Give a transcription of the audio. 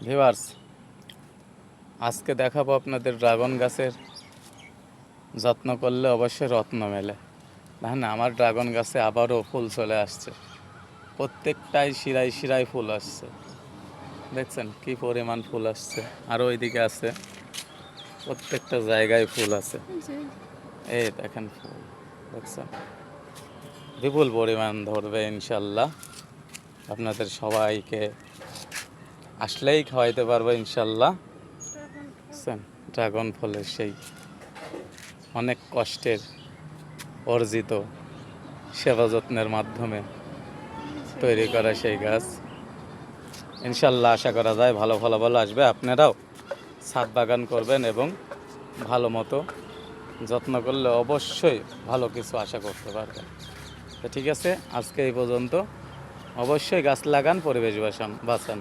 Viewers, আজকে দেখাবো আপনাদের ড্রাগন গাছের যত্ন করলে অবশ্যই রত্ন মেলে। দেখেন আমার ড্রাগন গাছে আবারও ফুল চলে আসছে, প্রত্যেকটাই শিরায় শিরায় ফুল আসছে। দেখছেন কি পরিমাণ ফুল আসছে, আরও ওইদিকে আছে, প্রত্যেকটা জায়গায় ফুল আছে। এই দেখেন ফুল, দেখছেন বিপুল পরিমাণ ধরবে ইনশাল্লাহ। আপনাদের সবাইকে আসলেই খাওয়াইতে পারবো ইনশাল্লাহ। বুঝছেন, ড্রাগন ফলের সেই অনেক কষ্টের অর্জিত সেবা যত্নের মাধ্যমে তৈরি করা সেই গাছ ইনশাল্লাহ আশা করা যায় ভালো ফলাফল আসবে। আপনারাও ছাদ বাগান করবেন এবং ভালো মতো যত্ন করলে অবশ্যই ভালো কিছু আশা করতে পারবেন। তো ঠিক আছে, আজকে এই পর্যন্ত। অবশ্যই গাছ লাগান, পরিবেশ বাঁচান।